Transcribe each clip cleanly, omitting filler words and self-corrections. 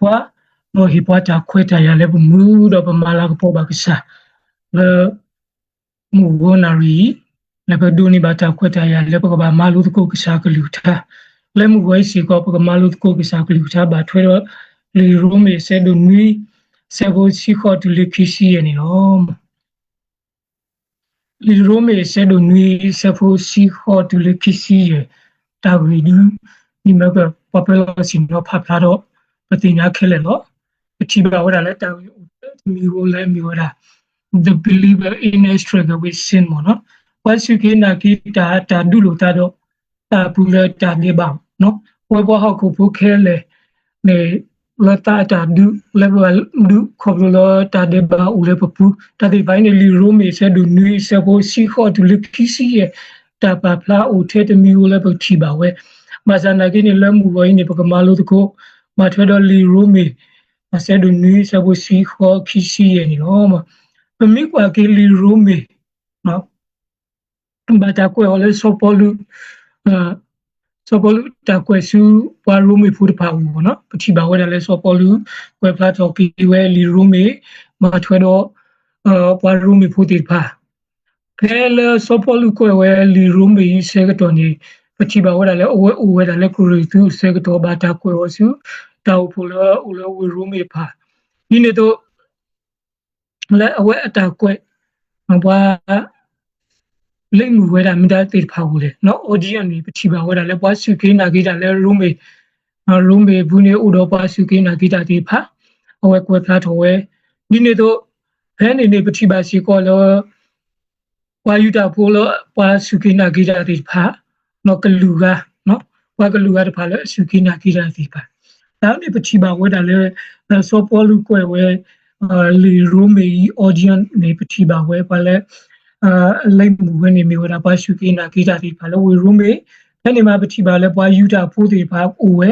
Pua no hipua ta kweta ya lebu mu do pa mala ko ba kisa le mu gonari le ba do ni ba ta kweta ya lebu ko ba malu ko kisa ko luta le mu wai si ko pa malu ko kisa ko luta ba thwe do le ro me se do nui se bo si ko tu le kisi ye ni no le ro me se do nui se bo si ko tu le kisi ye ta wi ni ma ko popular sin no pha pha doပတိညာခဲလေနော်အချိပါဝရလည်းတာမီကိုလည်းမီဝရ the believer in a struggle with sin မနော်ဘာစုကေနာကိတာဒုလိုတာတော့တာပူလတာနေပါနော်ဝဘဟောက်ကိုဖို့ခဲလေနေလတာဒု level ဒုခေါ်လို့တာဒေဘာဦးလေပပူတာဒီဘိုင်းနေလီရိုမီဆက်ဒူနွီဆက်ဖို့စီခေါ်ဒူလခီစီရတာပါဖလာဦးထဲတမီကိုလည်းပတိပါဝဲမဇာနာကိနေလမှုဝိုင်းနေပကမာလို့တကိုมาทวดลีรูมีมาเสดนี้สบุสีขอคิสีเองเนาะมาเป็นมิกว่ากิลีรูมีเนาะบาตากวยอะไรสปอลูตากวยสูวารูมีพูดพาวเนาะปฏิบัติว่าอะไรสปอลูกวยพลาดออกกิเวลีรูมีมาทวดวารูมีพูดติดพาแค่ละสปอลูกวยลีรูมีเสกตัวนี้ปฏิบัติว่าอะไรโอ้เวลาเล็กรู้ตัวเสกตัวบาตากวยว่าสูတောက်ဖို့လားဦးလားဝရုမေဖာဒီနေ့တော့လဲအဝဲအတာကွဲမပွားလိမ့်မှုဝဲတာမိသားတေဖာဦးလေနော်အော်ဂျီယန်ဒီပတိပါဝဲတာလဲပွားစုကိနာကိတာလဲရုမေဘူးနေဥတော်ပွားစုကိနာကိတာတေဖာအဝဲကွဲဖလားတော်ဝဲဒီနေ့တော့ဘဲနေပတိပါစီကောလောဝါယူတာဖို့လောပွားစုကိနာကိတာတေဖာနော်ကလူကနော်ပွားကလူကတဖာလဲစုကိနာကိတာတေဖာဒါနဲ့ပတိပါဝဲတာလဲစောပေါ်လူကွယ်ဝဲလီရိုမေအော်ဂျီယန်နေပတိပါဝဲပါလဲလိုက်မှုဝဲနေမျိုးတာပါရှုကိနာကိတာဒီပါလဲဝေရိုမေအဲ့ဒီမှာပတိပါလဲပွားယူတာဖို့ဒီပါအိုဝဲ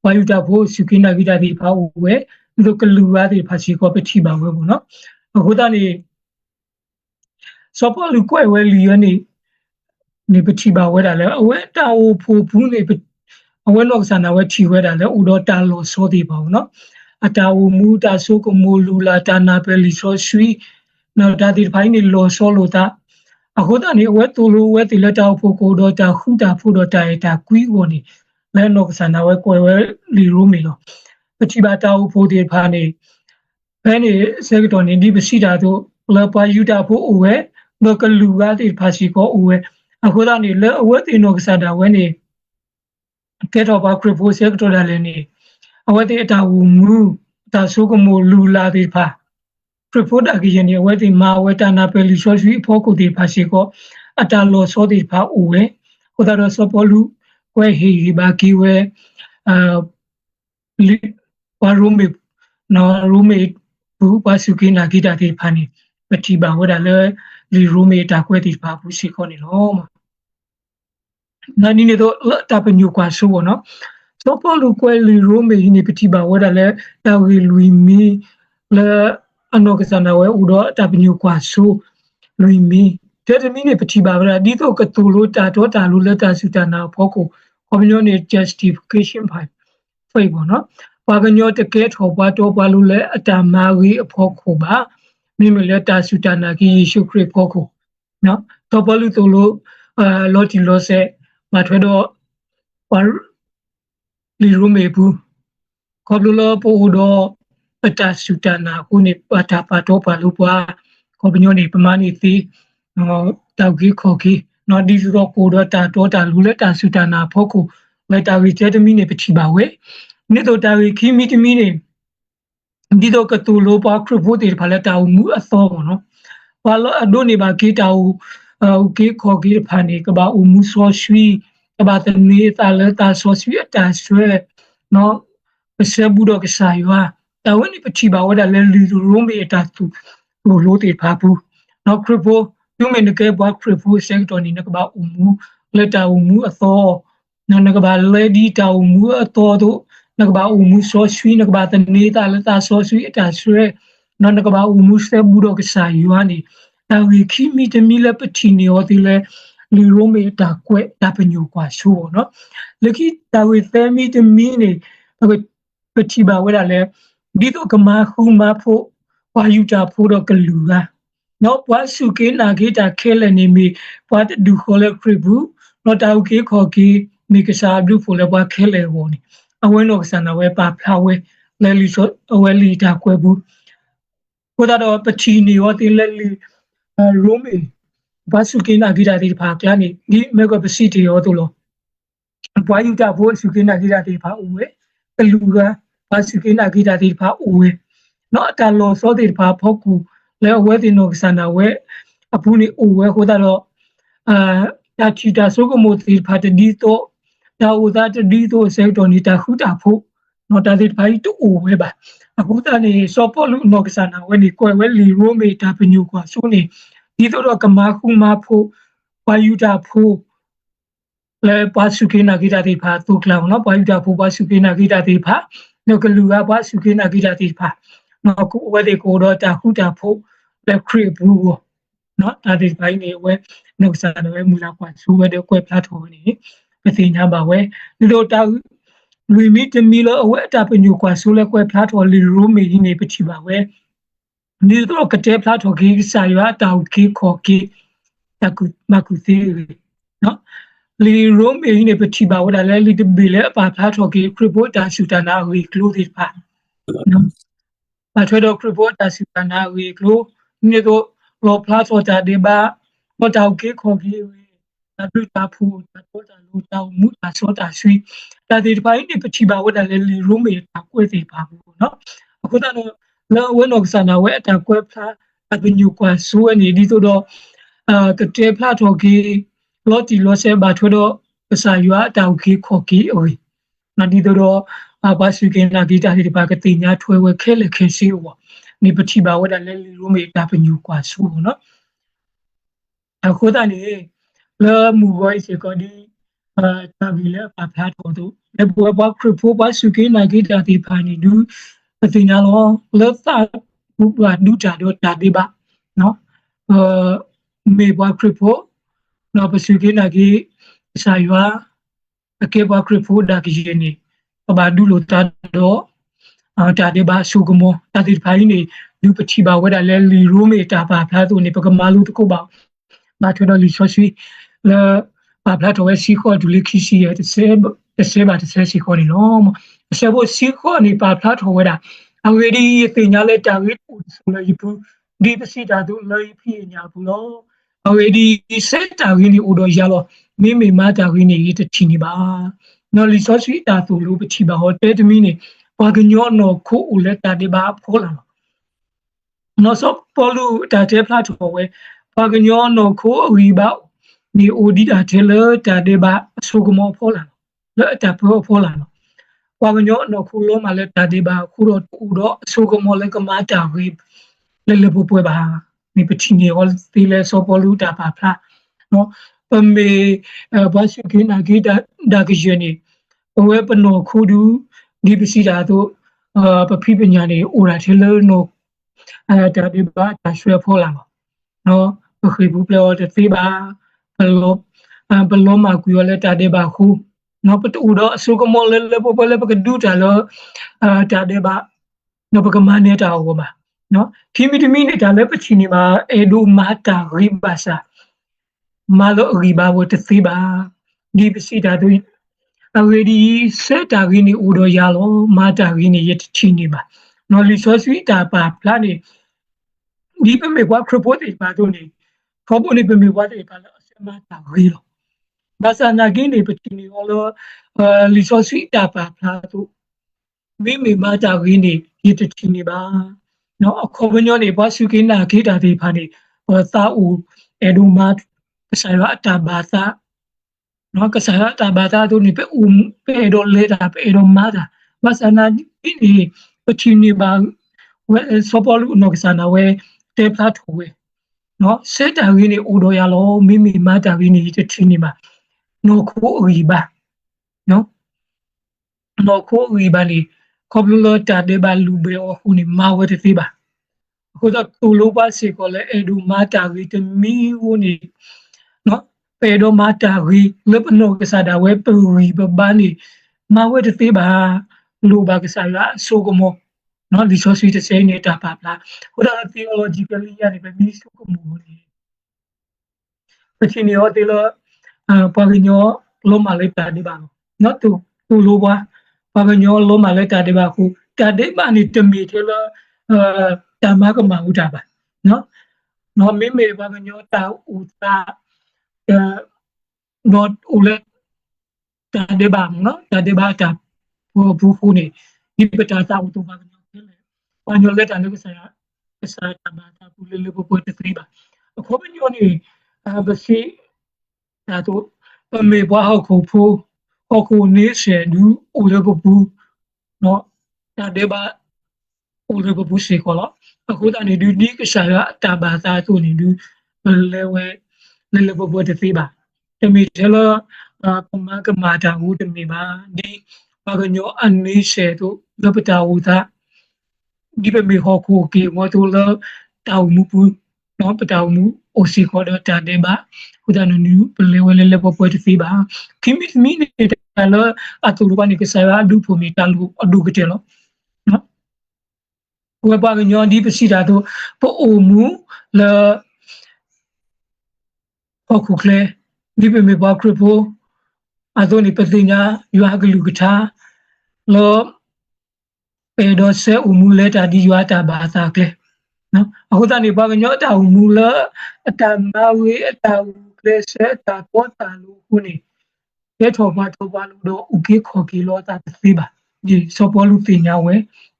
ပွားယူတာဖို့ရှုကိနာကိတာဒီပါအိုဝဲဒီကလူရတဲ့ဖာစီကိုပတိပါဝဲပေါ့နော်အခုတည်းစောပေါ်လူကွယ်ဝဲလီရနေပတိပါဝဲတာလဲအဝဲတာအိုဖို့ဘူးနေအဝဲလောက်ဆန္ဒဝဲချီဝဲတာလဲဥတော်တာလို့ဆိုသေးပါဘူးနော်အတာဝမူတာဆိုကမိုလူလာတာနာပဲလီဆိုဆွီနော်ဒါဒီဖိုင်းနေလို့ဆိုလို့တာအခုတည်းအဝဲတူလို့ဝဲတီလက်တောက်ဖို့ကိုတော့တာခုတာဖို့တော့တာကွီးကိုနေလဲလောက်ဆန္ဒဝဲကွယ်ဝဲလီရိုမီလို့ပတိပါတာဖို့ဒီဖာနေဘဲနေစက်တော်နေဒီပစီတာတို့လဲပွားယူတာဖို့အဝဲတော့ကလူကဒီဖာစီကိုအဝဲအခုတည်းလဲအဝဲတီနောကစားတာဝဲနေကဲတော့ဘာခရဖိုဆက်တော်လည်းနေအဝတ်တဲ့အတာဝမူတာဆိုကမိုလူလာဒီဖာခရဖိုတာကရင်အဝတ်ဒီမာဝဲတာနာပယ်လီဆိုဆွီဖို့ကိုဒီဖာစီကိုအတာလောဆိုဒီဖာဦးဝဲဟိုတာတော့စပေါ်လူကွဲဟီဘာကီဝဲလီဝါရိုမေနော်ရိုမေဘူးပါစုကိနာဂီတာဒီဖာနေပတိပါဝဲတာလေလီရိုမေတာကွဲဒီဖာဘူးစီခေါနေလို့နာနီနေတော့တာပညူကွာဆိုဘောနော်စောပေါ်လူကွဲလီရိုမေနေပတိပါဝဲတာလဲတာဝီလူမီလဲအနောကစနာဝဲဥတော့တာပညူကွာဆိုလူမီတဲ့တမီနေပတိပါဝဲဒီတော့ကတူလို့တာတော့တာလို့လက်တာစုတနာဖို့ကိုကွန်မြူနီ justification ဖိုင်ဘောနော်ဘာကညောတကဲထောပွားတော့ပွားလို့လဲအတာမာဝီအဖို့ကိုပါမိမလက်တာစုတနာကီယေရှုခရစ်ဖို့ကိုနော်တော့ဘလူတို့လို့လော်တီလောဆဲมาထွေတော့လီရိုမေဘူးခေါပလိုလပိုတော့ပတာစုတနာခုနေပတာပါတော့ပါလို့ပွားခေါပညိုနေပမာနေသေးတောက်ကြီးခေါ်ကြီးနော်ဒီဆိုတော့ကိုတော့တာတော့တာလူလက်တာစုတနာဖို့ကိုလက်တာဝီကျဲတမီနေပတိပါဝဲနေတော့တာဝီခီမီတမီနေဒီတော့ကတူလို့ပါခရဖို့တေဖာလက်တာမူအသောပေါ့နော်ဘာလို့အဒိုနေပါကေတာကေခေါ်ကြီးဖာနေကဘာအမှုဆောဆွီကဘာတနေတာလဲတာဆောဆွီအတာဆွဲနော်ဆဘူတော့ကစားရွာတာဝင်းပတိပါဝဒါလဲလီရိုမေတာသူလို့တေဖာဘူးနော်ခရဖို့ယူမင်ကဲဘာခရဖို့စက်တော်နေကဘာအမှုလက်တာအမှုအသောနော်ကဘာလေဒီတာအမှုအသောတို့ nakaba umu so sui nakaba tani ta la ta so sui ta sue no nakaba umu se buro ke sa yuani ta wi khi mi te mi le pati ni o ti le li ro me ta kwe ta penyu kwa so no le ki ta wi te mi te mi ni pati ba we da le di to kama hu ma pho wa yu ta pho do ka lu ga no wa su ke na ke ta khe le ni mi wa du kho le kri bu no ta u ke kho ki mi ke sa du pho le wa khe le wo ni a we no sa na we pa phla we le li so we li ta kwe bu ko da do pati ni o ti le li ro me wa su ke na ke ta ti pha kla ni ni me ko pa si ti yo to lo wa yu ta pho su ke na ke ta ti pha u we ka lu ga wa su ke na ke ta ti pha u we no ta lo so ti pha pho ku le we ti no sa na we a pu ni u we ko da do ta chi ta so ko mo ti pha ti di to ta u da ti di to se to ni ta hu ta pho no ta ti pha i to u we ba a pu ta ni so po lu no sa na we ni ko we li ro me ta pa nyu kwa so ni di to do ka ma khu ma pho wa yu ta pho le pa su ke na ki ta ti pha to kla no pa yu ta pho pa su ke na ki ta ti pha no ka lu ga pa su ke na ki ta ti pha no ku we de ko do ta hu ta pho le kri bu no ta ti pha ni we no sa na we mu la kwa su we de kwe pla tho ni pe ti nya ba we ni do ta lui mi te mi lo we ta pa nyu kwa su le kwe pla tho li ro me ni pe ti ba we ni do ka te pla tho ki sa ya ta ki kho ki ta ku ma ku ti no li ro me ni pe ti ba we da le li te bi le pa pla tho ki kri bo ta su ta na wi klo ti pa no pa thwe do kri bo ta su ta na wi klo ni do lo pla tho ta de ba mo ta ki kho ki we ta du ta phu ta to ta lu ta mu ta so ta sui ta de pa ni pe ti ba we da le li ro me ta kwe ti pa bu noအခုတော့လောဝနောကစနာဝဲအတကွဲဖလားအပညူကွာဆိုးနေဒီတော့ကတဲ့ဖလားတော့ကေလော်တီလော်ဆဲဘာထွတော့ပစာရွာတောက်ကေခေါ်ကေအိုနဒီတော့ဘာစုကင်းလာဂီတာဒီပါကတိညာထွဲဝဲခဲလေခဲစီဝနေပတိပါဝဲတယ်လေလူမေတာပညူကွာဆိုးနော်အခုတည်းနေလောမူဝိုင်းစေကောဒီတာဘီလေပါဖလားတော့လေဘောခရဖိုဘာစုကင်းလာဂီတာဒီပါနေဒူပတိညာလောလောသာဘူဘာဒူတာတော့တာဒီပါနော်မေဘခရဖိုနော်ပစုကင်းလာဂီစာရွာအကေဘခရဖိုဒါကီနေဘာဒူလိုတာတော့တာဒီပါစုကမောတာဒီဖိုင်းနေလူပတိပါဝဲတာလဲလီရိုမေတာပါဖလားသူနေပကမာလူတကုပါဘာထွတော့လီဆိုရှိလဲပါဖလားတော့စီခေါ်ဒူလိခီစီရဲ့တစ်ဆဲပါတစ်ဆဲစီခေါ်နေနော်ဆဲဖို့စီခေါ်နေပါဖလားတော့ဝဲတာအဝေဒီတင်ညာလဲတာဝီဆိုလဲယပူဒီပစီတာသူလဲဖိညာဘူးလို့အဝေဒီစက်တာဝီနေဦးတော့ရတော့မိမိမတာဝီနေရတချီနေပါနော်လီဆိုရှိတာသူလို့ပချီပါဟောတဲတမီနေဘာကညောနော်ခိုးဦးလဲတာဒီပါဖိုးလာနော်ဆောပေါ်လူတာတဲဖလားတော့ဝဲဘာကညောနော်ခိုးအဝီပါနေဦးဒီတာတဲလဲတာဒီပါအဆုကမောဖိုးလာလဲတာဖိုးလာဘာကညောနော်ခိုးလို့မလဲတာဒီပါခိုးတော့ဦးတော့အဆုကမောလဲကမာတာဝီလဲလဲပွဲပါနေပချီနေဟောဒီလဲဆောပေါ်လူတာပါဖလားနော်ပမေဘာရှိကင်းနာဂီတာဒါကရနေဝဲပနောခိုးဒူဒီပစီတာတို့ပဖိပညာနေအိုရာထဲလို့နော်တာဒီပါတာဆွဲဖော်လာနော်ပခိဘူးပြောတဲ့သေးပါဘလောမှာကူရလက်တာဒီပါခုနော်ပတူတော့အစုကမောလဲလဲပလဲပကဒူတာလို့တာဒီပါနော်ပကမနေတာဟောပါနော်ခီမီတမီနေတာလဲပချီနေမှာအေဒူမာတာရိဘာစာမာလိုရိဘာဝတ်သေးပါဒီပစီတာတို့အဝေဒီစက်တာရင်းနေဦးတော့ရလောမာတာရင်းနေရချီနေပါနော်လီဆိုဆွီတာပါဖလာနေဒီပမေကွာခရပိုတေပါတို့နေခေါ်ပေါ်နေပမေကွာတေပါလောအစမာတာရီလောဘာသာနာကင်းနေပချီနေလောလီဆိုဆွီတာပါဖလာတို့မိမိမာတာရင်းနေရချီနေပါနော်အခေါ်ပညောနေဘာစုကင်းနာခေတာတေဖာနေသာဦးအေဒူမာဆာရတာဘာသာနော်ကစားတာဘာသာတို့နေပေတော့လေတာပေတော့မာတာဘာစနာဒီနေပချီနေပါဝဲစပေါ်လူနော်ကစားနာဝဲတေပလာထဝဲနော်စက်တာရင်းနေဦးတော့ရလောမိမိမာတာရင်းနေတချီနေပါနော်ခိုးအီပါနော် no ko ribani koblo ta de ba lu be o huni ma we te ba ko da to lo ba se ko le edu mata ri te mi huni no pe do mata ri le no ke sa da we pe ri ba ba ni ma we te ba lu ba ke sa ya so ko mo no di so si te se ni ta ba bla ko da theologically ya ni be mi so ko mo ni pe chi ni o te lo pa nyo lo ma le ta di ba no tu lo ba pa nyo lo ma le ta di ba ku ta de ba ni te mi te lo ta ma ko ma u ta ba no no me me pa nyo ta u ta no u le ta de ba no ta de ba ta pu ni ni pe ta ta u tu pa nyo te le pa nyo le ta le ke sa ta ba ta pu le le po te tri ba ko pa nyo ni ba si ta tu pa me ba ho ko pu ho ko ni se du u le po pu no ta de ba u le po pu se ko lo ko ta ni du ni ke sa ta ba ta tu ni du le we le po te tri ba te mi te lo ko ma ka ma ta u te mi ba di pa nyo an ni se tu le pa ta u ta di pe mi ho ko ki mo tu le ta u mu pu no pa ta u mu o si ko da ta de ba ku ta no ni le po te tri ba ki mi ni ta lo a tu lu ba ni ke sa du pu mi ta lu du ke te lo no ko pa nyo di pe si da tu po o mu le ho ku kle di pe mi ba kri po a to ni pe ti nya yu ha lu ka ta lo pe do se u mu le ta di yu ta ba ta kle no ako ta ni pa nyo ta u mu le ta ma we ta u kle se ta ko ta lu ku ni ke tho ba lu do u ke kho ki lo ta ti ba di so po lu ti nya we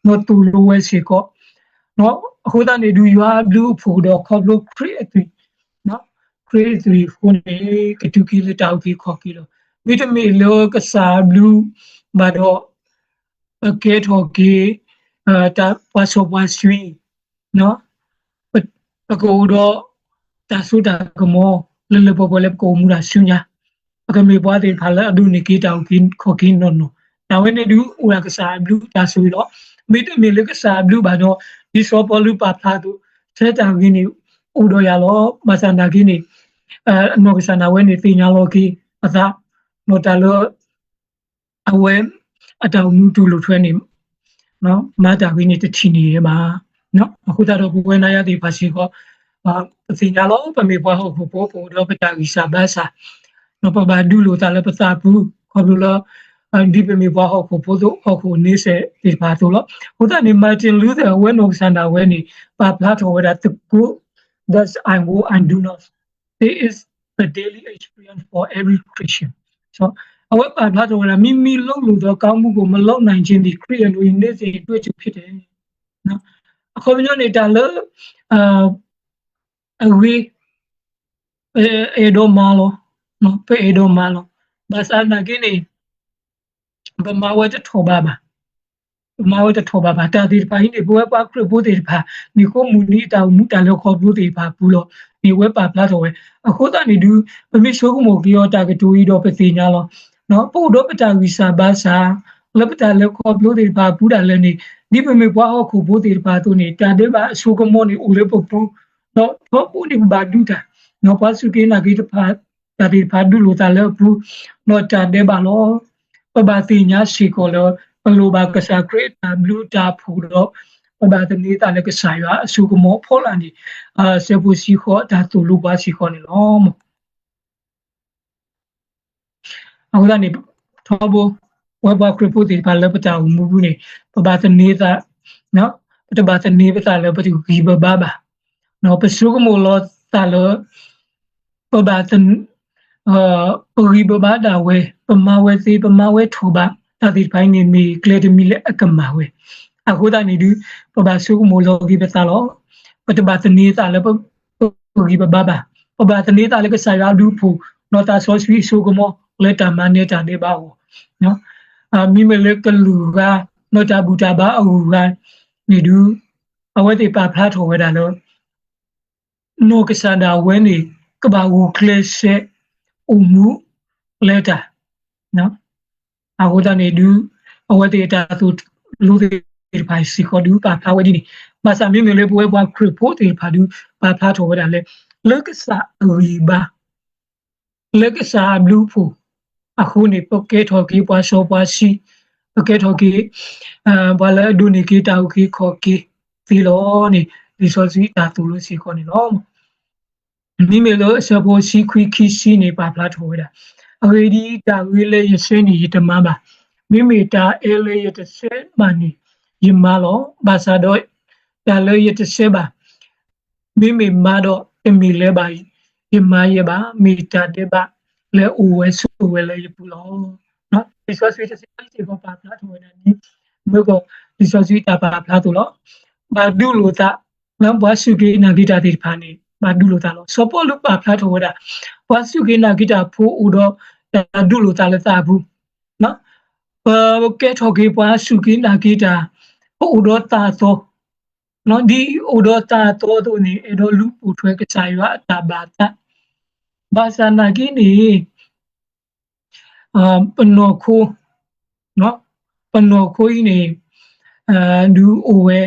no tu lu we se ko no ako ta ni du yu lu pu do kho lu create no create fu ni ke tu ki le ta u ki kho ki lo mi te mi lo ka sa lu ba do ke tho ki ta pa so pa swi no pa ko do ta su ta ko mo le po le ko mu la shu nya ka mi bwa de pha la du ni ki ta ki kho ki no no ta we ne du u la ka sa lu ta su lo mi te mi le ka sa lu ba do di so po lu pa pha tu se ta ki ni u do ya lo ma sa na ki ni no ka sa na we ni ti nya lo ki a ta no ta lo a we a ta mu tu lu thwe ni no ma ta ki ni te chi ni ye ba no aku ta do bu we na ya di pa si ko si nya lo pa mi bwa ho po do pa ta ki sa ba sa no pa ba du lo ta le pa sa pu ko lu lo di pe mi bwa ho po do ho ko ni se di pa to lo ho ta ni Martin Luther we no sa na we ni pa pla to we da to go thus I will and do not it is the daily experience for every Christian so အဝတ်ပါလာတော့မိမိလုံးလို့တော့ကောင်းမှုကိုမလုံနိုင်ခြင်းဒီခရိယန်တွေနေ့စဉ်တွေ့ကြုံဖြစ်တယ်နော်အခုမျိုးနေတာလို့အဝေးအေဒိုမာလောနော်ပေအေဒိုမာလောဘာသာနာကိနေဘမဝတ်ထောပါပါမဝတ်ထောပါပါတာဒီပိုင်းဒီဘဝပါခရဘုတေပါဒီကိုမူနီတာမူတာလောခေါ်ဘုတေပါဘူးလို့ဒီဝက်ပါပလာတော့အခုတန်ဒီဒူပမိရှိုးကမိုကီယောတာကတူဤတော့ပစီညာလောနော်ပို့တော့ပတာဝီစာဘာစာလပတာလေခေါ်ဘုတေပါဘူးတာလည်းနေဒီပမိဘွားအခုဘုတေပါသူနေတာတဲ့ပါအရှိုးကမောနေဦးလေပပူနော်တော့ပူဒီဘာဒူတာနော်ပါစုကေနာဂီတဖာတာဒီဖာဒူလိုတာလေဘူးနော်တာတဲ့ပါလောပဘာတိညာရှိကိုလောပလိုဘာကစားခရစ်ဘလူးတာဖူတော့ပဘာတနေတာလည်းကစားရအစုကမောဖောလာနေစေဘူးစီခေါ်တာတူလူပါစီခေါ်နေလောမအခုကနေထောဘောဝဘခရစ်ပုတိပါလပတာမူဘူးနေပဘာတနေတာနော်ပတဘာတနေပတာလည်းပတိဂီဘဘာဘာနော်ပစုကမောလောတာလောပဘာတပဂီဘဘာဒါဝဲပမဝဲစီပမဝဲထူပါတာဒီပိုင်းနေမီကလေဒမီလက်အကမဝဲအခုတနေဒီပဘာစုကမောလောဂီပတာလောပတဘာတနေတာလည်းပဂီဘဘာဘာပဘာတနေတာလည်းကဆရာဒူဖူနော်တာဆောဆွီစုကမောလက်တာမနေတာနေပါဦးနော်မိမလက်ကလူကနော်တာဘူတာဘာအူကနေဒူအဝဲတိပါဖလားထော်ဝဲတာလို့နိုကဆန္ဒဝဲနေကဘာဝကလရှေအူမူလက်တာနော်အခုတနေဒူ awade ta tu lu de pai si ko du pa pha we di ni ma sa mi mi le bo ba kri po de pha du pa pha tho da le le ka sa ri ba le ka sa blue fu အခုနေပကေထော်ကီပွားရှောပွားရှိပကေထော်ကီဘာလဲဒူနီကီတောက်ကီခေါ်ကီဖီလောနေဒီဆိုစီတာတူလို့စီခေါ်နေတော့မိမေလို့ဆပေါ်ရှိခွီခီရှိနေပါဖလားထိုးတာအဝေဒီတာဝေးလေရစင်းနေတမပါမိမေတာအဲလေရတဆဲမနီယမလောဘာသာတော့တာလေရတဆဲပါမိမေမာတော့အမီလဲပါယမရပါမီတာတဲ့ပါလဲအိုဝဲဆူဝဲလေပူလောနော်ဒီဆိုစီတစီကိုပါဖလားထိုးနေဒီမြို့ကဒီဆိုစီတာပါဖလားထိုးလို့ဘာဒူလို့တာနမ်ဘွားစုကေနာဂီတာတိဖာနေဘာဒူလို့တာလို့စောပေါ်လို့ပါဖလားထိုးတာဘွားစုကေနာဂီတာဖိုးဦးတော့ဒူလို့တာလည်းတာဘူးနော်ကဲထော်ကေဘွားစုကေနာဂီတာဖိုးဦးတော့တာတော့နော်ဒီဦးတော့တာတော့သူနေအဲ့တော့လူပူထွဲကစားရတာဘာတာဘာသာနာကီနေပနောခိုနော်ပနောခိုကြီးနေဒူအိုဝဲ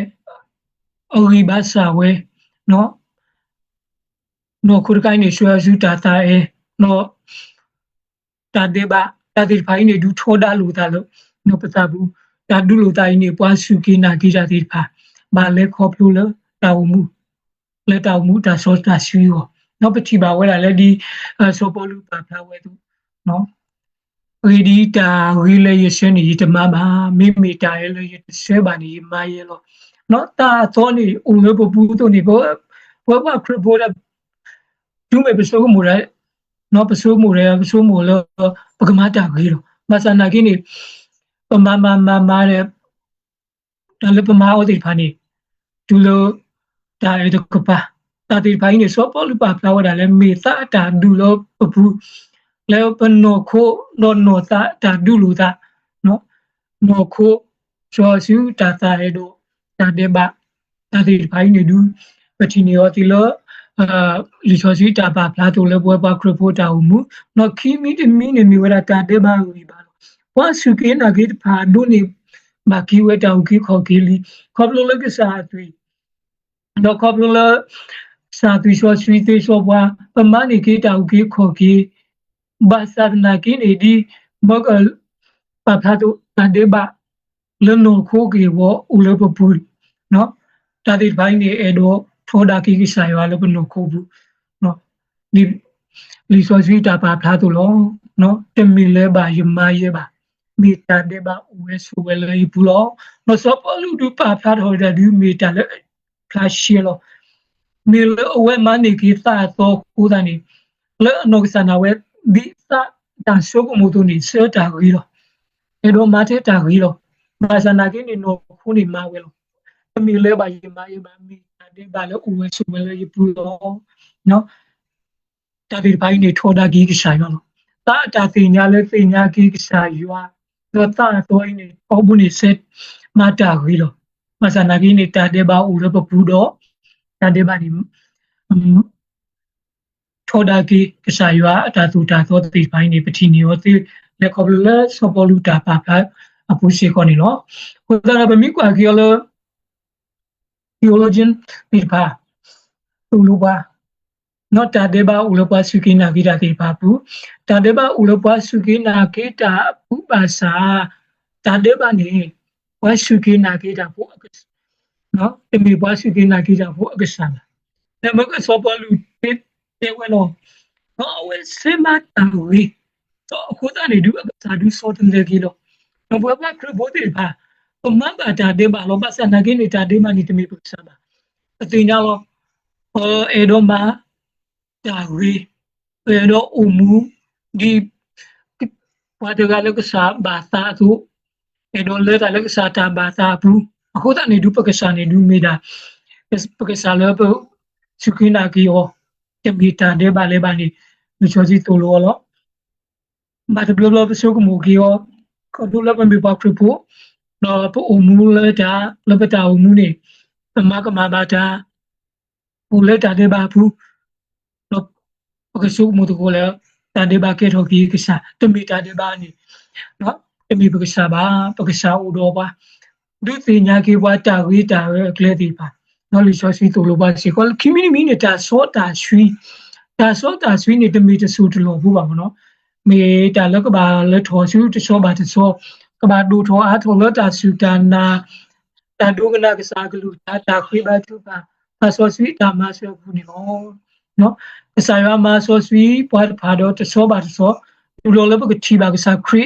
အဂီဘာစာဝဲနော်နော်ခုကိုင်းနေရွှေစုတာတာအဲနော်တာဒေဘာတာဒီဖိုင်းနေဒူထောဒါလူတာလို့နော်ပစာဘူးတာဒူလူတာနေပွားစုကိနာကိတာဒီဖာဘာလဲခေါပလူလတာဝမှုလက်တောက်မှုတာစောတာရှိရောနော်ပတိပါဝဲတာလည်းဒီစောပေါ်လူပါဖလာဝဲသူနော်ရီဒီတာရီလေရရှင်နေတမပါမိမိတာရဲ့လေဆဲပါနေမာရဲ့လို့နော်တာသောနေဦးလို့ပပူတို့နေဘောဘခရဘောဒူမေပစိုးမှုရဲနော်ပစိုးမှုရဲပစိုးမှုလို့ပကမတာကြီးလို့မဆနာကိနေပမတဲ့ဒါလည်းပမာဩတိဖာနေဒူလို့တာရတကပါတာတိဖိုင်းနေစောပေါ်လူပါဖလာဝတာလည်းမေတာတာဒူလို့ပပူလဲပနောခိုနောတာတာဒူလို့တာနော်နောခိုကျော်စုတာတာရတော့တာတဲ့ပါတာတိဖိုင်းနေဒူပတိနေရောတီလို့လီချောစီတာပါဖလာတိုလဲပွဲပါခရဖိုတာဦးမူနော်ခီမီတမီနေမီဝရတာတဲ့ပါဦးပါလို့ဝါစုကေနာဂိတဖာဒူနေမကီဝဲတောက်ခီခေါ်ကီလီခေါပလိုလကစားသွေးနော်ခေါပလိုလစာသွေးချောဆွေးသေးချောပွားပမနီကေတောက်ခီခေါ်ကီဘာသာနာကီနေဒီမကပဖာတိုတာတဲ့ပါလနိုခိုကေဝဦးလပပူနော်တာဒီဘိုင်းနေအဲ့တော့ထောဒါကီကိဆိုင်ဝါလပနိုခိုဘူးနော်ဒီလီဆိုစီတာပါဖလာတူလောနော်တမီလဲပါယမရဲပါမီတာတဲ့ပါဝဲဆူဝဲလေဘူးလောနော်စောပလူဒူပါဖလာတော်တဲ့ဒီမီတာလဲဖလာရှီလောမီလဲဝဲမနီကီတာတော့ကိုဒနီလဲနောကစနာဝဲဒီတာတာဆိုကမို့တူနေစတာကြီးလောအဲ့တော့မတဲ့တာကြီးလောဘာစနာကင်းနေနော်ခုနေမဝဲလောမီလဲပါယမရဲပါမီတာတဲ့ပါလဲဝဲဆူဝဲလေဘူးလောနော်တာဒီဘိုင်းနေထောဒါကြီးကဆိုင်လောတာတာတင်ညာလဲတင်ညာကြီးကဆိုင်ရွာတော့တာတော့နေအောက်ဘူးနေစက်မတာကြီးလောမဆနာကြီးနေတာတဲ့ပါဦးရပပူတော့တာတဲ့ပါနေထောဒါကြီးကဆိုင်ရွာအတာတူတာတော့တိဘိုင်းနေပတိနေရောတိလက်ခေါပလစပေါ်လူတာပါဖလာအပူရှိခေါနေလောဟိုတာဗမီကွာကီလော theologian ဒီပါတူလူပါနော်တာဒေဘာဥလပစုကိနာဂိတာတေပါဘူးတာဒေဘာဥလပစုကိနာဂိတာဥပါစာတာဒေဘာနေဝစုကိနာဂိတာဖို့နော်တမီဝစုကိနာဂိတာဖို့အကစားနမကစောပလူတေဝလောနော်ဝစေမတာဝီတော့ခုတနေဒူအကစားဒူစောတလေကီလောနော်ဘဝခရဘိုတေပါပမဘာတာဒေဘာလောပါစနာကိနေတာဒေမနီတမီပစဘာအတင်ကြလောအေဒိုမာတာရီအဲ့တော့အမှုဒီဘာတကလည်းကစားဘာသာသူအဲ့တော့လည်းကစားတာဘာသာဘူးအခုတနေဒုပကစားနေဒုမေတာပကစားလည်းပုစုခိနာကီယောတမီတာတဲ့ဘာလဲဘာနေလူချောစီတိုလောလောဘာတဘလဘဆုကမူကီယောကဒူလဘမီပါခရပူနော်ပအမှုလည်းတာလဘတာအမှုနေပမကမဘာတာဘူလက်တာတဲ့ဘာဘူးပကဆုမှုတကိုလည်းတာဒေဘာကေထော်ကီကစားတမီတာဒေဘာနီနော် mi pagsa ba pagsa udo ba du ti nya ki wa ta wi ta kle ti ba no li so si to lo ba si ko kimi mi ne ta so ta sui ni de mi de su de lo bu ba no mi ta lo ka ba le tho su de so ba de so ka ba du tho a tho lo ta su ta na ta du ka na ka sa ka lu ta khri ba tu ba pa so sui ta ma so bu ni no ka sa ya ma so sui pa pha do de so ba de so du lo le ba ka ti ba ka sa khri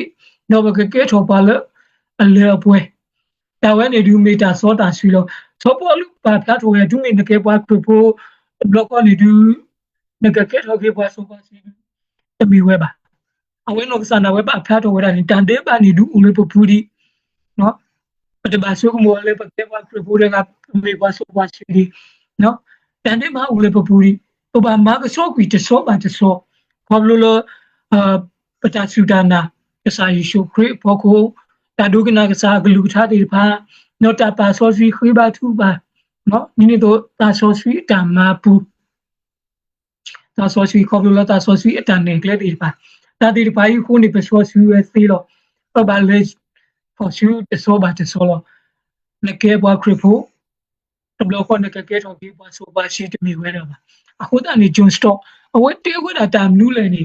no ba ka ke tho pa le a le pwe ta we ni du mi ta so ta sui lo so po lu pa pha tho ya du mi ne ke pa ku po block on ni du ne ka ke tho ke pa so pa si te mi we ba a we no sa na we ba pha tho we da ni tan de ba ni du u le po pu di no pa te ba so ko mo le pa ke pa ku po de ka mi pa so pa si di no tan de ma u le po pu di to ba ma ka so ku te so ba te so ko lo lo pa ta su da na ka sa yi shu kre po ko ta du ka na ka sa ka lu tha de pa no ta pa so si khri ba thu ba no ni ni to ta so si ta ma pu ta so si ko lo ta so si ta ne kle de pa ta de pa yi ko ni pa so si we si lo pa ba le for si te so ba te so lo ne ke ba kre pho to blo ko ne ke to bi ba so ba si te mi we da ba a ko ta ni John Stock a we te ko da ta nu le ni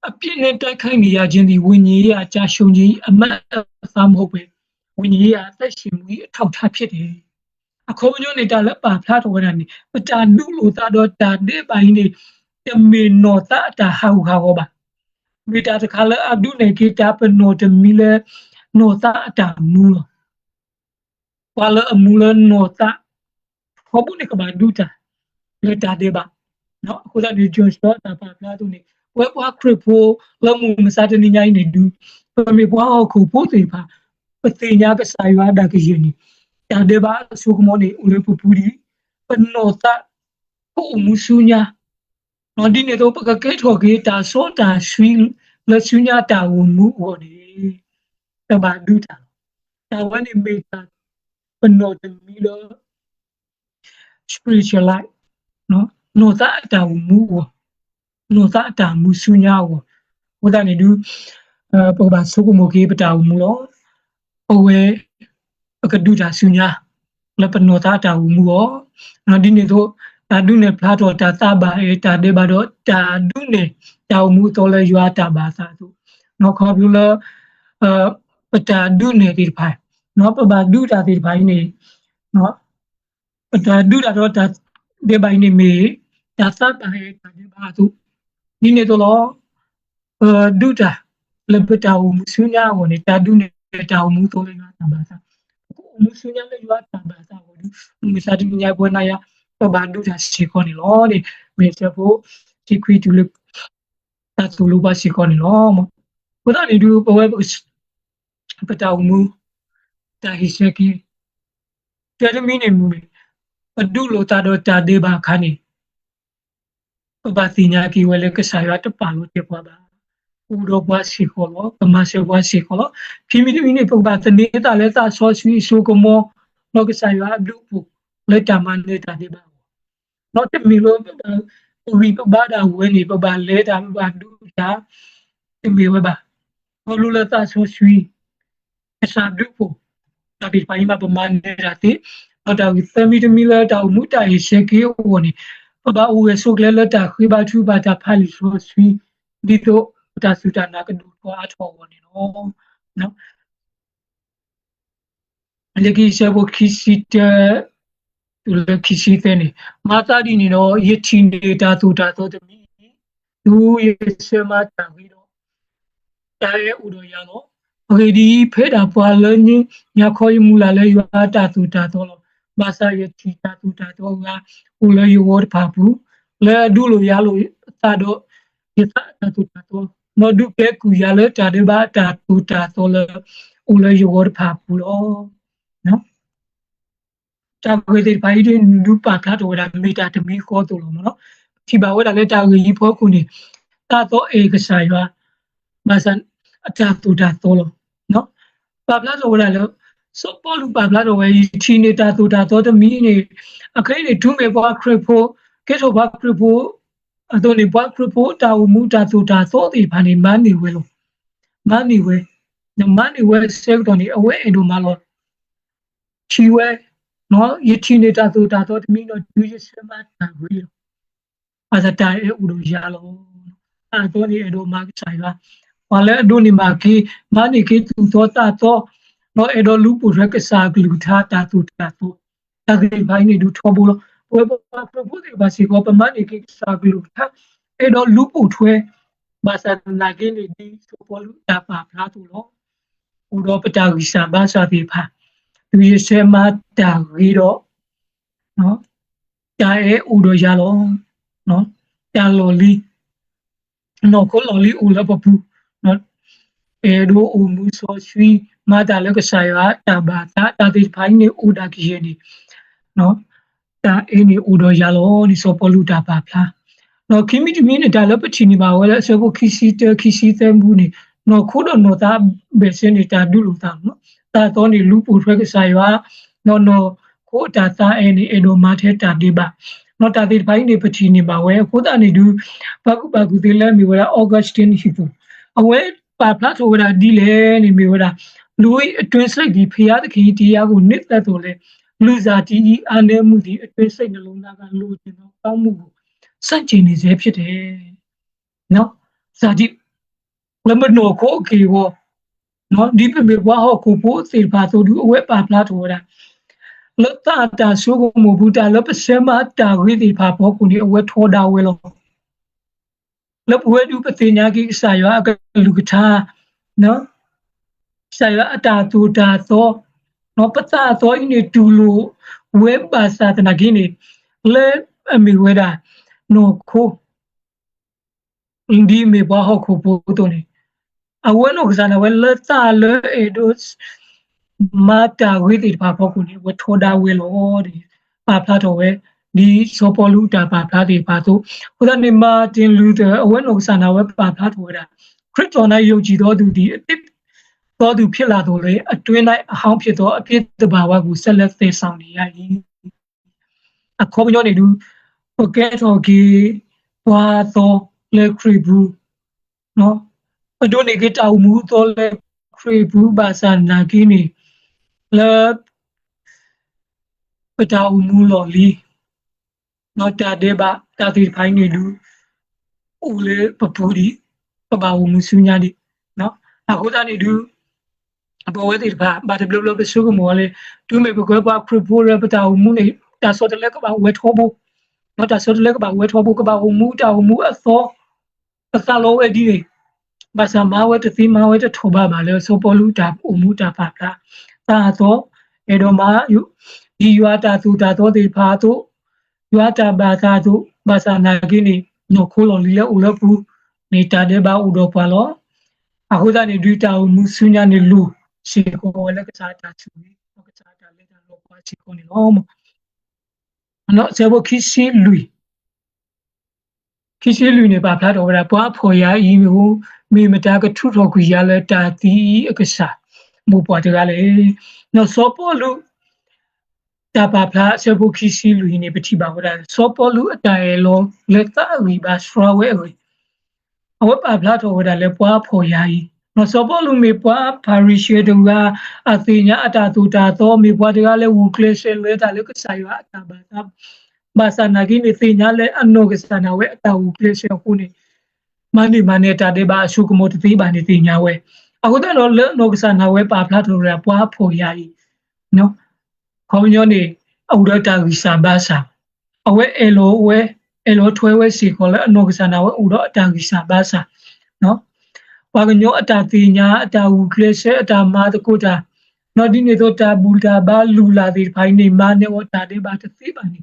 အပြစ်နဲ့တိုက်ခိုက်နေရခြင်းဒီဝိညာဉ်ရေးအကြရှုံးခြင်းအမတ်အစားမဟုတ်ပဲဝိညာဉ်ရေးအသက်ရှင်မှုအထောက်ထားဖြစ်တယ်အခုမညိုနေတာလည်းပါဖလားတော်ရတယ်ပတာနုလိုတာတော့တာတဲ့ပိုင်းနေတမေနောတာတာဟောက်ခါကောပါမိတာတခါလည်းအဒုနေကေတာပနောတမီလေနောတာတာမူလောပါလအမူလနောတာဟောဘူးနေကဘာဒူတာလေတာတဲ့ပါနော်အခုလည်းဒီဂျွန်စတော့တာပါဖလားသူနေဝဲပွားခရဖိုလမှုမစားတနေညိုင်းနေဒူပမေပွားအခုပို့သေးပါပတိညာကစာရွာဒါကရင်နီတာတဲ့ပါဆုကမောနေဦးလေပပူဒီပနောတာဟိုမူဆုညာနော်ဒီနေတော့ပကကဲထော်ကေတာစောတာရွှီလဆုညာတာဝမှုဟောဒီတဘာဒူတာတာဝနေမေတာပနောတမီလော spiritual life နော်နောတာတာဝမှုနောတာတာမှုဆုညာဟောဒါနေဒူပကဘာဆုကမောကေပတာဝမှုလောအဝဲပကဒူတာဆုညာလပနောတာတာဝမှုဟောနော်ဒီနေတော့တာဒုနေဖလာတော့တာသဘာအေတာဒေဘာတော့တာဒုနေတာမှုတော်လဲရွာတာဘာသာသူနော်ခေါ်ပြလို့ပတာဒုနေဒီဖိုင်နော်ပဘာဒုတာဒီဖိုင်နေနော်ပတာဒုတာတော့တာဒေဘိုင်နေမေတာသဘာအေတာဒေဘာသူဒီနေတော့ဒုတာလပတာဝမှုဆုညာကိုနေတာဒုနေတာမှုတော်လဲရွာတာဘာသာမှုဆုညာလဲရွာတာဘာသာကိုဒီစာတူညာပေါ်နာရဘာဒူတာစီကောနေလောဒီမေချဖို့ဒီခွီတူလတာတူလိုပါစီကောနေလောမဘုရားနေဒူပဝဲပတောင်မူတာဟိစကီတဲမီနေမူအဒူလိုတာတော့တာဒေဘာခါနေပပတိညာကီဝဲလေကဆာရတပါလို့တေပွားပါဦးတော့ဘွားစီကောလောကမဆေဘွားစီကောလောဖီမီဒီနေပပတနေတာလဲတာဆောဆွီဆိုကမောလောကဆာရအဒူပူလက်တမနေတာဒေဘာnot the milo we bada weni baba leda ba du ta mi we ba lu la ta so sui sa du po ta bi pa ma ba man da ti ta wi sami de mi la ta mu ta yi se ke woni baba u we so kle la ta khri ba thu ba ta pha li so sui di to ta su ta na ka du ko a tho woni no le ki se bo ki si teသူလည်းဖြစ်စီတဲ့နေမာတာဒီနေတော့ရချီနေတာသူတာတော့တမီသူရစမတာပြီးတော့တာရဲ့ဥတော်ရတော့โอเคဒီဖဲတာပွာလင်းညာခေါ်ရမူလာလဲရွာတာသူတာတော့မာစာရချီတာသူတာတော့ကဦးလဲရဝတ်ပါဘူးလဲဒူလိုရလို့တာတော့ရတာသူတာတော့မဒုကဲကူရလဲတာဒီဘာတာသူတာတော့လဲဦးလဲရဝတ်ပါဘူးလို့နော်တာဝေဒီဘိုင်ဒီလူပါကတော်ရမီတာတမီခေါ်တော်လို့နော်ဒီဘာဝဲတာလဲတာဝေကြီးဖို့ခုနေတာတော့အေကစားရွာမဆန်အတာတူတာတော်လို့နော်ပါပလာတော်ရလဲစောပေါ်လူပါပလာတော်ဝဲချီနေတာတူတာတော်တမီနေအခရိနေဒုမေဘွားခရဖို့ကဲတော်ဘွားခရဖို့အတော်နေဘွားခရဖို့တာဝမူတာတူတာသောတိဘာနေမန်နေဝဲလို့မန်နေဝဲ money we save on the away and do malo chiwe no yetinita to tato me no do you sema real as a tie udo yalo Anthony edo mark saiba wale do ni maki money ki tu to tato no edo lupu rekasa gluta tato tato tagi bai ni du thobulo we ba propose ba si ko pa money ki sa gluta edo lupu thwe basa na ki ni di so polu ta pa phla tu lo udo pata visa basa pi pha tu ye se ma ta ri do no ta e udo ya lo no ta lo li no ko lo li u la pa pu no e do u mu so shui ma ta le ka sa ya ta ba ta ti phai ni u da ki ye ni no ta e ni udo ya lo ni so polu ta pa phla no kimi tu mi ni ta le pa chi ni ba wa le so ko kisi te mu ni no ko do no ta be se ni ta du lu ta no ta to ni lu pu thwe ka sa ya no ko ta ta e ni e do ma the ta di ba no ta ti phai ni pa chi ni ba we ko ta ni du ba ku ti le mi wa Augustine hi tu awe pa phla so wa di le ni mi waလူအတွင်းစိတ်ဒီဖျားသခင်တရားကိုနှစ်သက်တော်လဲလူစားတီးအားနည်းမှုဒီအတွင်းစိတ်နှလုံးသားကလိုချင်သောကောင်းမှုကိုစန့်ကျင်နေစေဖြစ်တယ်နော်ဇာတိလမနိုကိုကေဝနော်ဒီပမေဘွားဟောကိုပိုးစေပါဆိုသူအဝဲပါပလာတော်တာလတတာဆုကိုမဘူတာလပစမတာဝိဒီဖာဘောကုနီအဝဲထောတာဝဲလောလပဝဲဒုပတိညာကိစာယောအကလူကထာနော်ဆရာအတာတူတာတော့နော်ပတာတော့အင်းတူလို့ဝဲပါစာတနာကင်းနေလဲအမီဝဲတာနော်ခိုအင်းဒီမေဘာဟခုပို့တော့နေအဝဲလို့ကစားနေဝဲလက်တာလဲအေဒိုမာတာဝိတိပါဖို့ကိုနေဝထောတာဝဲလို့ဒီပါဖလာတော့ဝဲဒီစောပေါ်လူတာပါဖလာတွေပါတော့ဟိုဒါနေမာတင်လူတဲ့အဝဲလို့ကစားနေဝဲပါဖလာတော့ဝဲတာခရစ်တော်နဲ့ယုံကြည်တော်သူဒီအစ်တော်သူဖြစ်လာတော့လေအတွင်း၌အဟောင်းဖြစ်သောအဖြစ်တဘာဝကိုဆက်လက်သယ်ဆောင်နေရ၏အခေါ်မညောနေသူโอเคတော့ဒီဘွာတော့လေခရီဘူးနော်အဒိုနေကတောက်မှုတော့လေခရီဘူးဘာသာနာကင်းနေလေပတောက်မှုလော်လီနော်တာတဲ့ပါတာတိဖိုင်းနေလူဦးလေပပူဒီပပဝမှုစုညာဒီနော်အခုတနေသူဘောဝဲတိပါဘာတဘလဘလဆုကမောလေတူမေဘကွဲပါခရပူရပတောက်မှုနေတာစောတလက်ကပါဝဲထောဖို့နော်တာစောတလက်ကပါဝဲထောဖို့ကပါမှုတောက်မှုအသောအသလောဝဲဒီနေဘာသာမဝဲတသိမဝဲတထောပါပါလေစောပေါ်လူတာအမှုတာပါတာတာတော့အေတော်မာယူဒီရွာတာသူတာတော့ဒီဖာတို့ရွာတာဘာသာတို့ဘာသာနာကိနေနော်ခိုးလော်လီလေဦးလပူနေတာတဲ့ဘာဦးတော့ပါလောအခုသာနေဒူတာမှုဆုညာနေလူရှိကိုလည်းကစားတာချူနေကစားတာလည်းတော့ပါချီကိုနေလောနော်ဆေဘခီစီလူနေပါဖလာတော့ဗရာပွားဖော်ရဤမျိုးမိမတာကထုတော်ကူရလဲတာတီအကစားမို့ပွားတကလည်းနော်စောပေါ်လူတာပါဖလာဆေဘခီစီလူနေပတိပါဝရာစောပေါ်လူအတိုင်လုံးလက်တာဝီဘာစထရဝဲအဝပါဖလာတော့ဗရာလဲပွားဖော်ရဤနော်စောပေါ်လူမေပွားပါရီရှေတူကအသိညာအတာတူတာတော့မေပွားတကလည်းဝူကလစ်ဆဲလဲတာလည်းကစားရအတာပါဘာသာနာကိနေသိညာလဲအနောကစနာဝဲအတာဝူကလစ်ဆဲခုနေမနီတာတဲ့ဘာရှုကမိုတသိပါနေသိညာဝဲအခုတော့လောကစနာဝဲပါဖလာတော့ရပွားဖော်ရဤနော်ခေါင်းညောနေအော်ဒတာဝီစာဘာစာအဝဲအလိုထွဲဝဲစီခေါ်လဲအနောကစနာဝဲဥတော့အတာဝီစာဘာစာနော်ဘာကညောအတာသိညာအတာဝူကလစ်ဆဲအတာမာတကုတာနော်ဒီနေတော့တာဘူတာဘာလူလာဒီဖိုင်နေမနေဝတာတဲ့ဘာသိပါနေ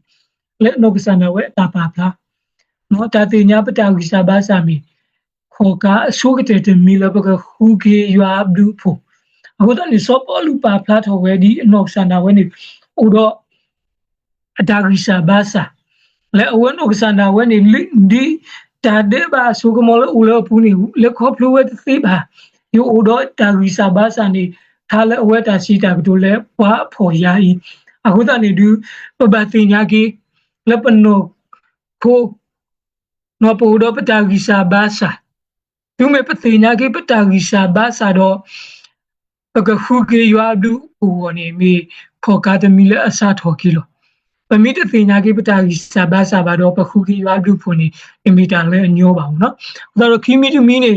လဲနောကစနာဝဲတာပါဖလားနော်တာတိညာပတာဝိစာဘာစာမီခေါ်ကအဆုကတဲ့တမီလဘကခုကေရွာဘလူဖို့အခုတော့နေစောပေါ်လူပါဖလားထော်ဝဲဒီအနောကစနာဝဲနေဥတော့အတာဝိစာဘာစာလဲအဝဲနောကစနာဝဲနေဒီတာတဲ့ဘာဆုကမောလဦးလပူနေလဲခေါ်ဖလူဝဲသိပါယူဥတော့တာဝိစာဘာစာနေထားလဲအဝဲတာစီတာကတို့လဲဘွားဖော်ရဤအခုတော့နေဒီပပတိညာကေလပနောကိုနော်ပိုတော့ပတာဂီစာဘာစာသူမေပတိညာကေပတာဂီစာဘာစာတော့个户给原路我呢没考卡的米了啥托起了。ပမီတသိညာကိပတာဂီစာဘာစာဘာတော့ပခုကီရွာဒုဖုန်နီအမီတာလဲညောပါဘူးနော်ဒါတော့ခီမီတူမီနေ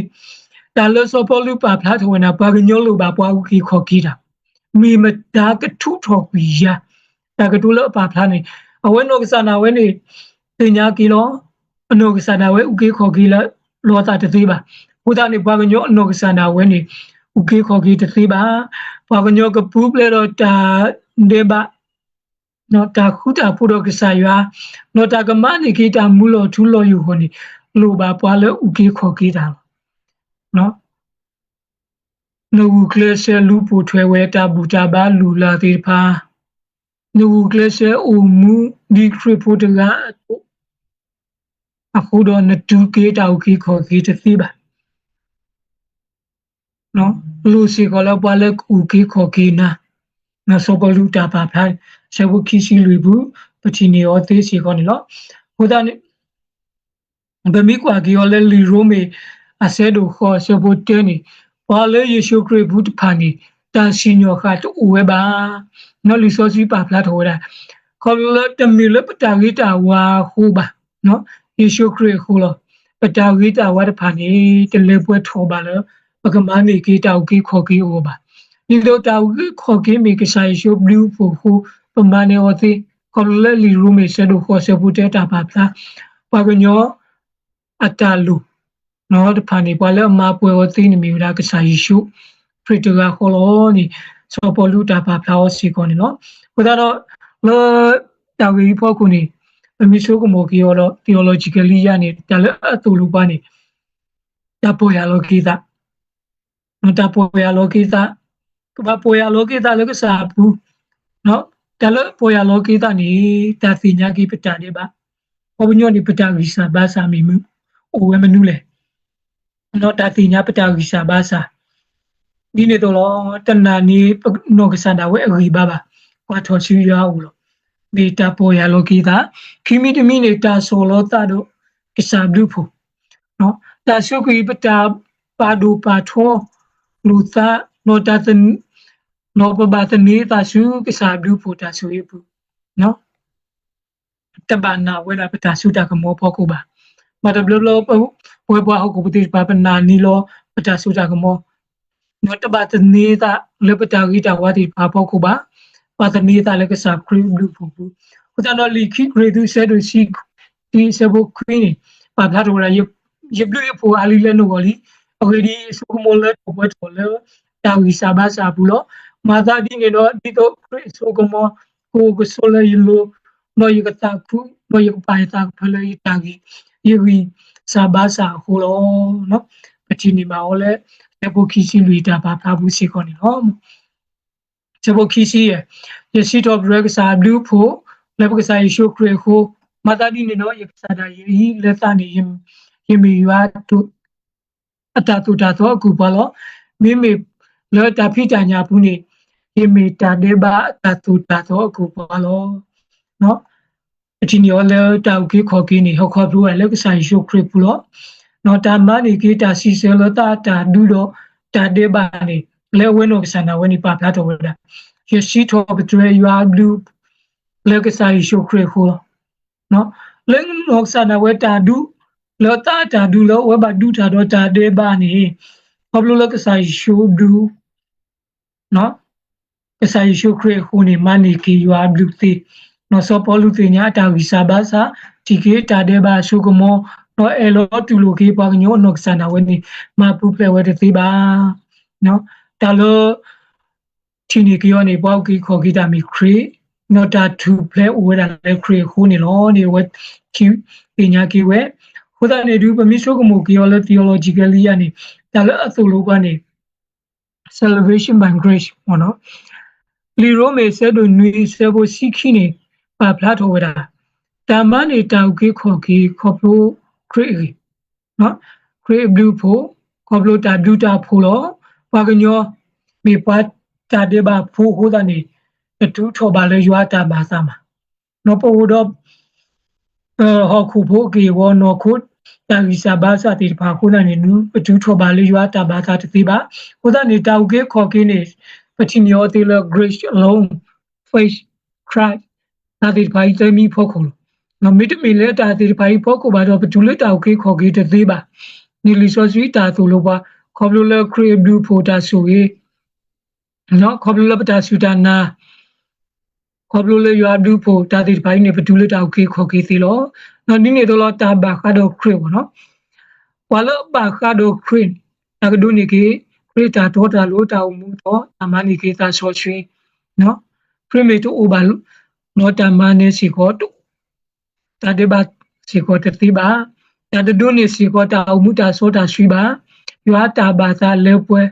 တာလဆောပေါ်လူပါဖလာထဝနာပါကညောလူပါပွားဦးကီခေါ်ကီတာမီမတာကထုထော်ပီယာတာကတူလပါဖလာနေအဝဲနောကစနာဝဲနေသိညာကီလောအနောကစနာဝဲဦးကီခေါ်ကီလာလောတာတသေးပါဘုဒ္ဓနေပါကညောအနောကစနာဝဲနေဦးကီခေါ်ကီတသေးပါပါကညောကပူပလေတော့တာဒေဘာနော်တာခုတာပူတော့ကစားရွာနော်တာကမနိကိတာမူလို့ထူလို့ယူခွန်လိုပါပွားလဲဥကေခေါ်ကေးတာနော်နူကလစ်လူပူထွဲဝဲတာဘူတာဘာလူလာသေးဖာနူကလစ်အိုမူဒီခရပိုတကအခုတော့နတူကေးတာဥကေခေါ်ကေးတသိပါနော်လူစီကလည်းပွားလဲဥကေခေါ်ကေးနာနဆောပလူတာပါဖိုင်ဆေဝခီစီလူဘူးပတိနေရောသေးစီကောနေလို့ဟိုတာနေဘမီကွာကီရောလဲလီရိုမေအဆဲဒိုခေါ်ဆေဘတဲနေဘာလဲယေရှုခရစ်ဘူးတဖာနေတာစီညောခတ်ဝဲပါနော်လီဆိုစီပါဖလာထောတာခေါ်လို့တမီလပတာဂီတာဝါခုပါနော်ယေရှုခရစ်ခုလို့ပတာဂီတာဝါတဖာနေတလေပွဲထောပါလဲပကမနီကီတောက်ကီခေါ်ကီဝပါဒီလိုတောက်ခေါ်ကင်းမီကဆိုင်ရှုဘလူးဖို့ခုပမာနေဝတိခေါ်လဲလီရူမေဆဒိုခေါ်ဆေဘူးတဲတာပါဖလာပါကညောအတလူနော်တဖာနေပွာလဲအမပွဲဝသိနေမီရာကဆိုင်ရှုဖရီတကခေါ်လို့နေဆောပေါ်လူတာပါဖလာဝစီကောနေနော်ဟိုတော့လောတောက်ကြီးဖို့ခုနေအမီဆိုကမောကီရော theologically ရနေတာလဲအတူလူပါနေတာပေါ်ရလောကိတာနော်တာပေါ်ရလောကိတာကဘာပေါ်ရလောကိတာလည်းကစားဘူးနော်ဒါလည်းပေါ်ရလောကိတာနေတာသိညာကိပတာနေပါဘဘညောနေပတာဂီစာဘာစာမီမှုအိုဝဲမနူးလေနော်တာသိညာပတာဂီစာဘာစာဒီနေတော့တဏနီနောကစန္ဒဝဲအဂီဘာဘာကွာထော်ချီရအောင်လို့ဒီတာပေါ်ရလောကိတာခီမီတမီနေတာဆိုလောတာတို့ကစားဘူးဖို့နော်တာရှုကိပတာပါဒူပါထောလူသာနော်တာတနော်ပဘာတနေတာရှုကစားဘူးဖို့တာဆိုရဘူးနော်တဘာနာဝဲလာပတာရှုတာကမောဖို့ကိုပါမတဘလဘဝဲဘွားဟုတ်ကိုပတိပါပနာနီလောပတာရှုတာကမောနော်တဘာတနေတာလေပတာဂီတာဝါဒီပါဖို့ကိုပါပါတနေတာလည်းကစားခရီးဘူးဖို့ဘူးဟိုတော့လီခိဂရေဒူဆဲဒူစီဒီဆဘခရီးပါဖလာတော့ရရဘလူရဖို့အလီလဲနော်လီအခုဒီစုကမောလဲဘွားတော်လဲတာဝီစာဘာစာဘူးလို့မာသာဒီနေတော့ဒီတော့စုကမောကိုကဆိုလဲယလိုနော်ယကတာခုနော်ယကပါတာဖလဲတာကြီးယေဝီစာဘာစာဟိုလောနော်ပတိနေမှာလဲတဘခီစီလူတာပါဖာဘူးစီခေါနေနော်တဘခီစီရရှိတော့ဘရကစာဘလူးဖို့လဘကစာယေရှုခရစ်ကိုမာသာဒီနေနော်ယကစာဒါယေလက်တာနေယမီရွာတို့အတာတူတာတော့အခုပါလို့မိမိလောတာဖိတညာဘူးနေယမီတာဒေဘာအတာတူတာတော့အခုပါလို့နော်အချင်းရောလဲတောက်ကြီးခေါ်ကြီးနေဟောခေါ်ဘူးလက်ကစာယေရှုခရစ်ဘူးလို့နော်တာမနီကိတာစီဆဲလတာတာဒူတော့တာဒေဘာနေလဲဝဲနောကစနာဝဲနေပါဖလာတော့ဝဲတာယရှိတော့ဘဒရရွာဘလူးလက်ကစာယေရှုခရစ်ကိုနော်လဲနောကစနာဝဲတာဒူလောတာတာဒူလောဝဲဘာဒူတာတော့တာဒေဘာနေဘဘလလက်ကစာယေရှုဘလူးနော်ကစာယေရှုခရစ်ကိုနေမနီကိရွာဘလူးသေးနော်စောပေါ်လူတင်ညာတာဝီစာဘာစာဒီကေတာဒေဘာရှုကမောနော်အဲလောတူလိုကေပါညောနောကစနာဝဲနေမပူဖလဲဝဲတဲ့သေးပါနော်တာလောချင်းနေကြောနေပေါ့ကီခေါ်ကီတာမီခရီနော်တာတူဖလဲဝဲတာလဲခရီခိုးနေလောနေဝဲချီပညာကီဝဲဟိုတာနေဒူပမီဆိုကမိုကီယောလဲ theologically ရနေတာလဲအသုလိုပါနေ salvation by grace ဟောနော်လီရိုမေဆဲဒိုနွီဆဲဘိုစီခီနေပါဖလာထောဝဲတာတာမနေတောက်ကီခေါ်ကီခေါ်ပလိုခရီနော်ခရီဘလူးဖို့ခေါ်ပလိုတာဒူတာဖို့လောပါကညောမေပတ်တာဒေဘာဖို့ဟိုတာနေတူထောပါလဲရွာတာပါစားမှာနော်ပို့တော့ဟောခုဖို့ကေဝနော်ခု တာဂီစာဘာစာတိပါခုနာနေနူပတူထောပါလေရွာတာဘာသာတိပါခုနာနေတောက်ကေခေါ်ကေနေပတိမျောတိလ grace alone face cry တာတိပါတမီဖို့ခုနော်မိတမီလက်တာတိပါဖို့ကိုပါတော့ပတူလက်တောက်ကေခေါ်ကေတိပါနီလီဆိုစီတာတူလိုပါခေါ်ဘလခရီဘလူဖိုတာဆိုရေနော်ခေါ်ဘလပတာဆူတာနာခေါ်ဘလရွာဘလူဖိုတာတိပါနေပတူလက်တောက်ကေခေါ်ကေသီလောနော်ဒီနေတော့တာဘာကတော့ခရီပေါ့နော်ဝါလဘာကတော့ခရီအကဒုန်ကေခရီတာတော့တာလို့တောင်မှုတော့အမနီကေတာဆောချွေနော်ခရီမေတူအိုဘာနော်တမနေစီကိုတူတာဒေဘာစီကိုတိပါတာဒုန်နေစီကိုတောင်မှုတာဆောတာရှိပါရွာတာဘာသာလဲပွဲ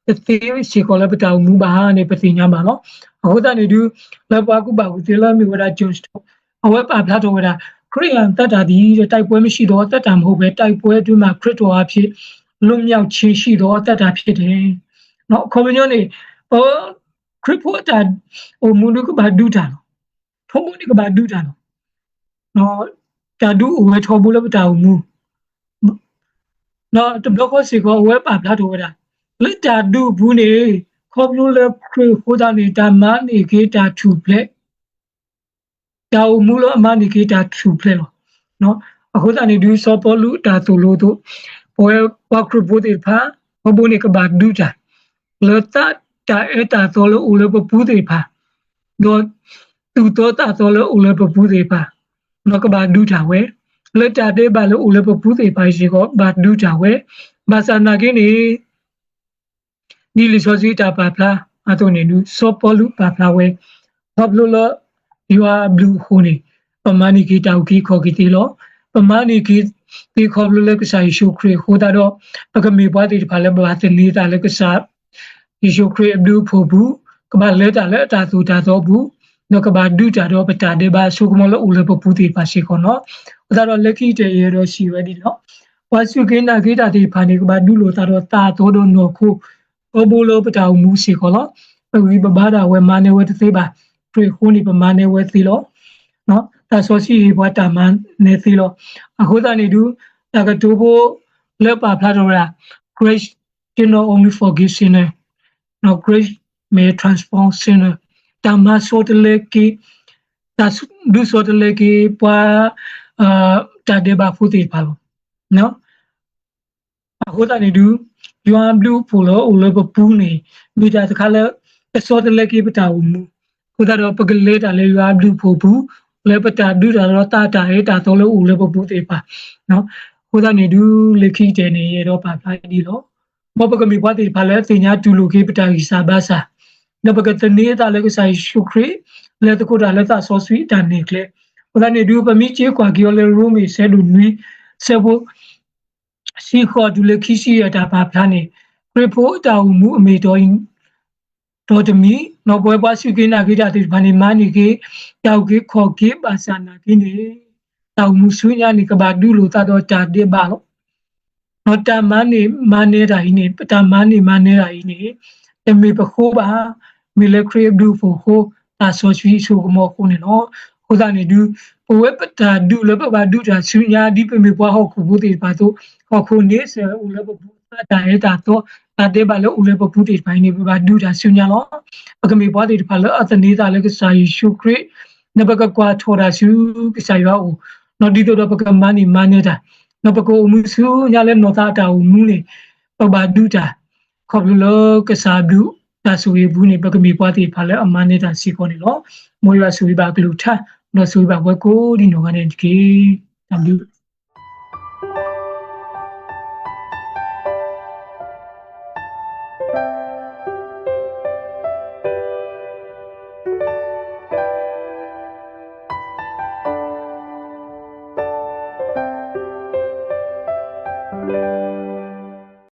တိစီကိုလည်းပတောင်မှုပါနေပတိညာပါနော်အခုတနေတူလဘကူပါကူတေလာမီဝဒါဂျွန်စတော့အဝဲပါဖလာတော့ဝဒါခရစ်ယာန်တတ်တာဒီတိုက်ပွဲမရှိတော့တတ်တာမဟုတ်ပဲတိုက်ပွဲအတွင်းမှာခရစ်တော်အဖြစ်လွတ်မြောက်ခြင်းရှိတော့တတ်တာဖြစ်တယ်เนาะခေါ်မညောနေခရစ်ဖို့တာဟိုမူနုကဘာဒူတာနော်ထုံးမူနုကဘာဒူတာနော်เนาะတာဒူဝဲထော်ဘူးလို့တာမူเนาะတဘလကောစီကောဝဲပါဖလာတော့ဝဒါလက်တာဒူဘူးနေခေါ်လို့လေခရစ်ဖို့တာနေတာမနေကေတာထူပလက်တောင်မူလအမနိကေတာထူဖလဲလို့နော်အခုတန်ဒီစောပေါ်လူတာတူလို့တို့ပွဲပကရဘုတေဖာဘဘုန်ကဘာဒူတာလတာတာအတာတော်လို့ဦးလို့ပပူတေဖာတော့သူတော့တာတော်လို့ဦးလို့ပပူတေဖာနော်ကဘာဒူတာဝဲလက်တာတဲ့ဘာလို့ဦးလို့ပပူတေဖာရှိကောဘာဒူတာဝဲဘာသာနာကင်းနေဒီလီဆိုစီတာပါဖလားအတော့နေလူစောပေါ်လူပါဖလားဝဲဘာလို့လဲ you are blue hone pamani ki tau ki kho ki ti lo pamani ki ti kho blu le ka sa issue kre khoda do pagami bwa ti pha le ba ti ni ta le ka sa issue kre blue pho bu ka ba le ta le ta tu ta do bu no ka ba du ta do pa ta de ba su ko mo lo u le pu ti pa shi ko no da do le ki te ye do shi we di no wa su ke na ki ta ti pha ni ka ba du lo ta do no ko o bo lo pa ta mu shi ko lo wi ba ba da we ma ne we ti ba တွေ့ခုန်ဒီပမာဏဝဲသီလို့နော်ဒါဆိုစီဘဝတာမန်နေသီလို့အခုတနေတူတကတူဖို့လက်ပါဖလာတော့လား grace can not only forgive sinner no grace may transform sinner တမဆိုတလေကီတဒုဆိုတလေကီပွာတဒေဘာဖူတီပါလို့နော်အခုတနေတူ you are blue ဖို့လို့ဦးလို့ပူနေမိတာတခါလဲဆိုတလေကီပတာဦးမူခုတော့ပကလေးတာလေရွာဒူဖို့ဘူးလေပတာဒူတာတော့တာတာရဲတာတော့လို့ဦးလေပပူတေပါနော်ခုတော့နေဒူလေခိတယ်နေရတော့ပါဖိုင်ဒီလို့မပကမီပွားတေပါလေတင်ညာတူလူခေပတာကြီးစာဘာစာနပကတနေတာလေကဆိုင်ရှုခရီလေတကူတာလေတာဆောဆွီတန်နေကလေခုတော့နေဒူပမီချေကွာကီယိုလေရူမီဆဲဒူနွီဆဲဖို့စီခေါ်ဒူလေခိရှိရတာပါဖလာနေခရဖို့တာဦးမူအမေတော်တော်တမီနော်ပွဲပွားစုကိနာကိတာတိဘာနေမနီကေတောက်ကေခေါ်ကေပါစနာကိနေတောက်မှုဆွေးညာနေကဘာဒူလိုတာတော့တာတေပါလို့နော်တမနေမနေတာဤနေပတမနေမနေတာဤနေတမီပခိုးပါမီလခရီဒူဖို့ခိုတာဆိုချီဆိုကမောခုနေနော်ခုသာနေဒူပွဲပတာဒူလပဘာဒူတာဆွေးညာဒီပမီပွားဟောက်ခုဘူးတေပါတော့ဟောက်ခုနေစေဦးလပဘူးတာရဲတာတော့တေဘာလို့ဦးလေပပူတေပိုင်းနေပါဒူတာဆွညာလောပကမေပွားတေဖာလောအတနေတာလေကစာယရှုခရစ်နဘကကွာထော်တာရှုကစားရောနော်ဒီတော့ပကမနီမနေတာနော်ပကောမှုစုညာလေနော်တာတာဦးမူနေပဘာဒူတာခေါပလောကစားဒူတာဆူရဘူးနေပကမေပွားတေဖာလေအမနေတာစီကောနေလောမွေရဆူရပါကလူထနော်ဆူရပါဘွယ်ကိုဒီနော်ကနေကေတမ်ဘူး